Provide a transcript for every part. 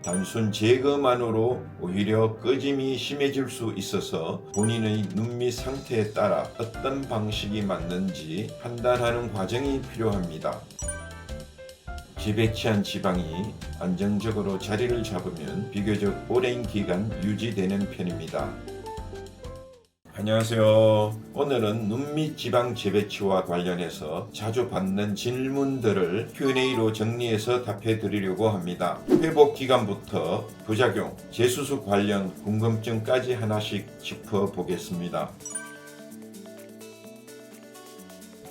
단순 제거만으로 오히려 꺼짐이 심해질 수 있어서 본인의 눈밑 상태에 따라 어떤 방식이 맞는지 판단하는 과정이 필요합니다. 재배치한 지방이 안정적으로 자리를 잡으면 비교적 오랜 기간 유지되는 편입니다. 안녕하세요. 오늘은 눈밑 지방 재배치와 관련해서 자주 받는 질문들을 Q&A로 정리해서 답해 드리려고 합니다. 회복 기간부터 부작용, 재수술 관련 궁금증까지 하나씩 짚어보겠습니다.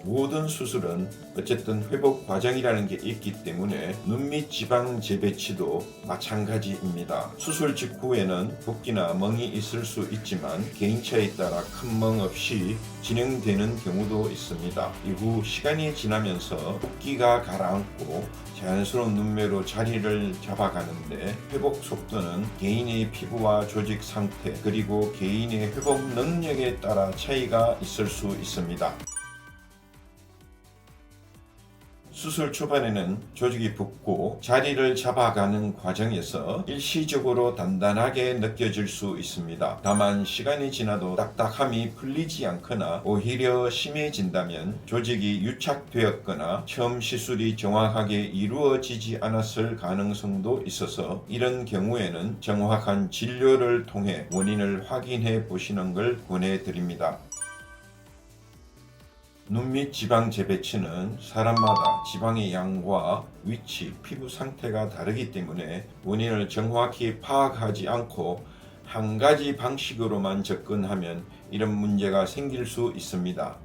모든 수술은 어쨌든 회복 과정이라는 게 있기 때문에 눈밑 지방 재배치도 마찬가지입니다. 수술 직후에는 붓기나 멍이 있을 수 있지만 개인차에 따라 큰 멍 없이 진행되는 경우도 있습니다. 이후 시간이 지나면서 붓기가 가라앉고 자연스러운 눈매로 자리를 잡아가는데 회복 속도는 개인의 피부와 조직 상태 그리고 개인의 회복 능력에 따라 차이가 있을 수 있습니다. 수술 초반에는 조직이 붓고 자리를 잡아가는 과정에서 일시적으로 단단하게 느껴질 수 있습니다. 다만 시간이 지나도 딱딱함이 풀리지 않거나 오히려 심해진다면 조직이 유착되었거나 처음 시술이 정확하게 이루어지지 않았을 가능성도 있어서 이런 경우에는 정확한 진료를 통해 원인을 확인해 보시는 걸 권해드립니다. 눈밑 지방 재배치는 사람마다 지방의 양과 위치, 피부 상태가 다르기 때문에 원인을 정확히 파악하지 않고 한 가지 방식으로만 접근하면 이런 문제가 생길 수 있습니다.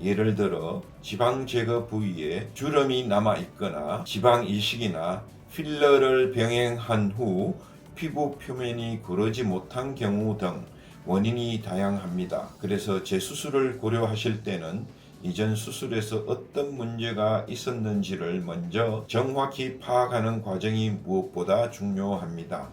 예를 들어 지방 제거 부위에 주름이 남아 있거나 지방 이식이나 필러를 병행한 후 피부 표면이 고르지 못한 경우 등 원인이 다양합니다. 그래서 재수술을 고려하실 때는 이전 수술에서 어떤 문제가 있었는지를 먼저 정확히 파악하는 과정이 무엇보다 중요합니다.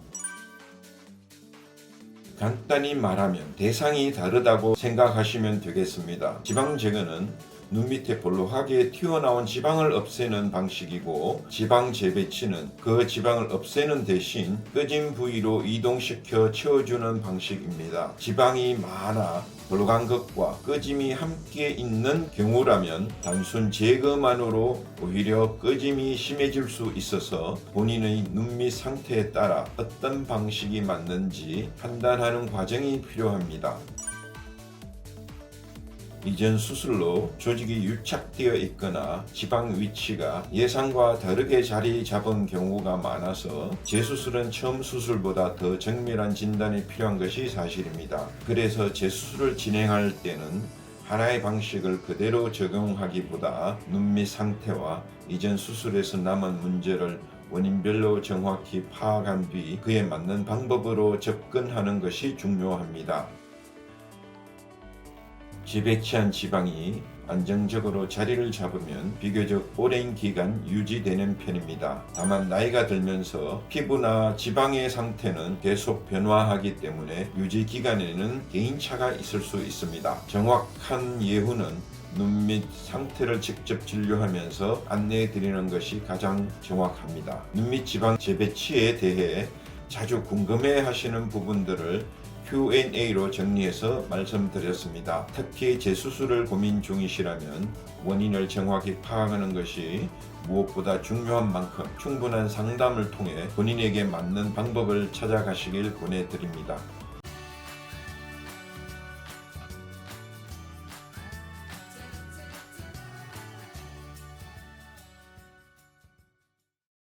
간단히 말하면 대상이 다르다고 생각하시면 되겠습니다. 지방 제거는 눈 밑에 볼록하게 튀어나온 지방을 없애는 방식이고 지방 재배치는 그 지방을 없애는 대신 꺼진 부위로 이동시켜 채워주는 방식입니다. 지방이 많아 볼록한 것과 꺼짐이 함께 있는 경우라면 단순 제거만으로 오히려 꺼짐이 심해질 수 있어서 본인의 눈밑 상태에 따라 어떤 방식이 맞는지 판단하는 과정이 필요합니다. 이전 수술로 조직이 유착되어 있거나 지방 위치가 예상과 다르게 자리 잡은 경우가 많아서 재수술은 처음 수술보다 더 정밀한 진단이 필요한 것이 사실입니다. 그래서 재수술을 진행할 때는 하나의 방식을 그대로 적용하기보다 눈밑 상태와 이전 수술에서 남은 문제를 원인별로 정확히 파악한 뒤 그에 맞는 방법으로 접근하는 것이 중요합니다. 재배치한 지방이 안정적으로 자리를 잡으면 비교적 오랜 기간 유지되는 편입니다. 다만 나이가 들면서 피부나 지방의 상태는 계속 변화하기 때문에 유지 기간에는 개인차가 있을 수 있습니다. 정확한 예후는 눈밑 상태를 직접 진료하면서 안내해 드리는 것이 가장 정확합니다. 눈밑 지방 재배치에 대해 자주 궁금해 하시는 부분들을 Q&A로 정리해서 말씀드렸습니다. 특히 재수술을 고민 중이시라면 원인을 정확히 파악하는 것이 무엇보다 중요한 만큼 충분한 상담을 통해 본인에게 맞는 방법을 찾아가시길 권해드립니다.